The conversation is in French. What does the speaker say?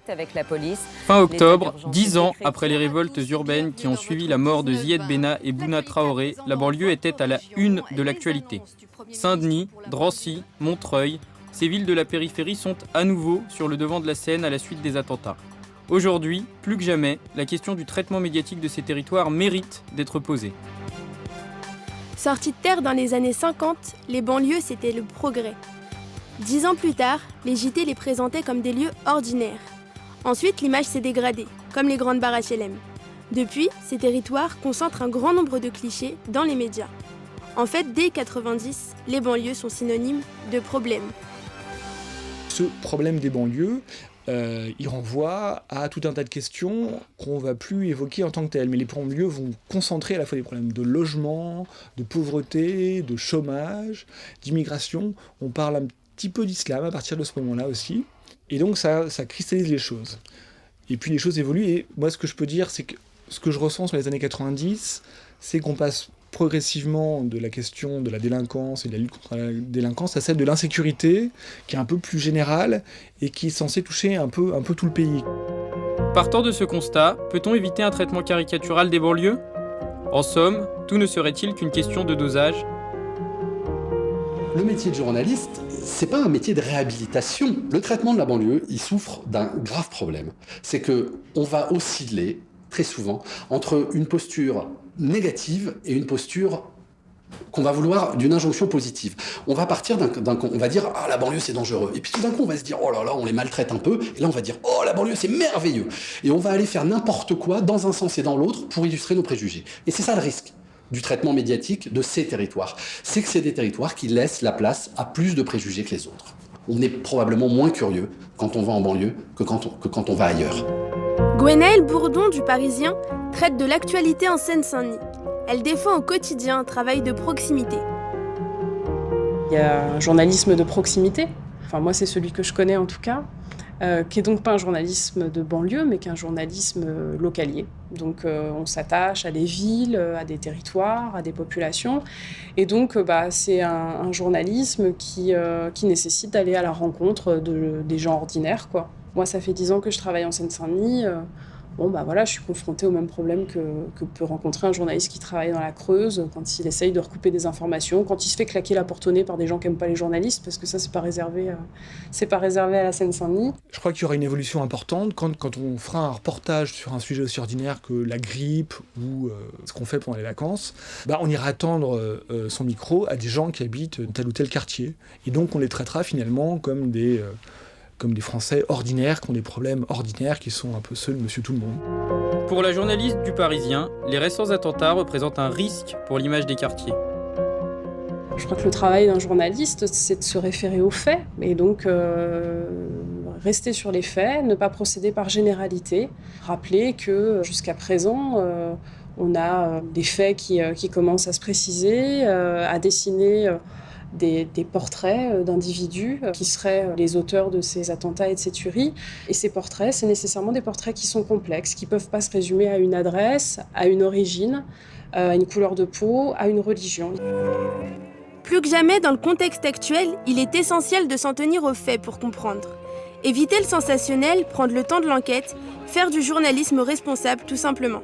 Avec la police. Fin octobre, 10 ans après les révoltes urbaines qui ont suivi la mort de Zied Benna et Bouna Traoré, la banlieue était à la une de l'actualité. Saint-Denis, Drancy, Montreuil, ces villes de la périphérie sont à nouveau sur le devant de la scène à la suite des attentats. Aujourd'hui, plus que jamais, la question du traitement médiatique de ces territoires mérite d'être posée. Sorties de terre dans les années 50, les banlieues c'était le progrès. 10 ans plus tard, les JT les présentaient comme des lieux ordinaires. Ensuite, l'image s'est dégradée, comme les grandes barres HLM. Depuis, ces territoires concentrent un grand nombre de clichés dans les médias. En fait, dès 90, les banlieues sont synonymes de problèmes. Ce problème des banlieues, il renvoie à tout un tas de questions qu'on ne va plus évoquer en tant que telles. Mais les banlieues vont concentrer à la fois des problèmes de logement, de pauvreté, de chômage, d'immigration. On parle un petit peu d'islam à partir de ce moment-là aussi. Et donc ça cristallise les choses. Et puis les choses évoluent. Et moi, ce que je peux dire, c'est que ce que je ressens sur les années 90, c'est qu'on passe progressivement de la question de la délinquance et de la lutte contre la délinquance à celle de l'insécurité, qui est un peu plus générale et qui est censée toucher un peu tout le pays. Partant de ce constat, peut-on éviter un traitement caricatural des banlieues ? En somme, tout ne serait-il qu'une question de dosage ? Le métier de journaliste, c'est pas un métier de réhabilitation. Le traitement de la banlieue, il souffre d'un grave problème. C'est que on va osciller très souvent entre une posture négative et une posture qu'on va vouloir d'une injonction positive. On va partir on va dire la banlieue c'est dangereux. Et puis tout d'un coup on va se dire oh là là on les maltraite un peu. Et là on va dire oh la banlieue c'est merveilleux. Et on va aller faire n'importe quoi dans un sens et dans l'autre pour illustrer nos préjugés. Et c'est ça le risque du traitement médiatique de ces territoires. C'est que c'est des territoires qui laissent la place à plus de préjugés que les autres. On est probablement moins curieux quand on va en banlieue que quand on va ailleurs. Gwenaëlle Bourdon du Parisien traite de l'actualité en Seine-Saint-Denis. Elle défend au quotidien un travail de proximité. Il y a un journalisme de proximité, enfin moi c'est celui que je connais en tout cas, qui est donc pas un journalisme de banlieue, mais qui est un journalisme localier. Donc on s'attache à des villes, à des territoires, à des populations. Et donc c'est un journalisme qui nécessite d'aller à la rencontre des gens ordinaires, quoi. Moi, ça fait 10 ans que je travaille en Seine-Saint-Denis. Je suis confrontée au même problème que peut rencontrer un journaliste qui travaille dans la Creuse quand il essaye de recouper des informations, quand il se fait claquer la porte au nez par des gens qui n'aiment pas les journalistes, parce que ça, c'est pas réservé à la Seine-Saint-Denis. Je crois qu'il y aura une évolution importante quand on fera un reportage sur un sujet aussi ordinaire que la grippe ou ce qu'on fait pendant les vacances. On ira tendre son micro à des gens qui habitent tel ou tel quartier. Et donc, on les traitera finalement comme des Français ordinaires qui ont des problèmes ordinaires, qui sont un peu ceux de monsieur tout le monde. Pour la journaliste du Parisien, les récents attentats représentent un risque pour l'image des quartiers. Je crois que le travail d'un journaliste, c'est de se référer aux faits, et donc rester sur les faits, ne pas procéder par généralité. Rappeler que jusqu'à présent, on a des faits qui commencent à se préciser, à dessiner des portraits d'individus qui seraient les auteurs de ces attentats et de ces tueries. Et ces portraits, c'est nécessairement des portraits qui sont complexes, qui ne peuvent pas se résumer à une adresse, à une origine, à une couleur de peau, à une religion. Plus que jamais, dans le contexte actuel, il est essentiel de s'en tenir aux faits pour comprendre. Éviter le sensationnel, prendre le temps de l'enquête, faire du journalisme responsable tout simplement.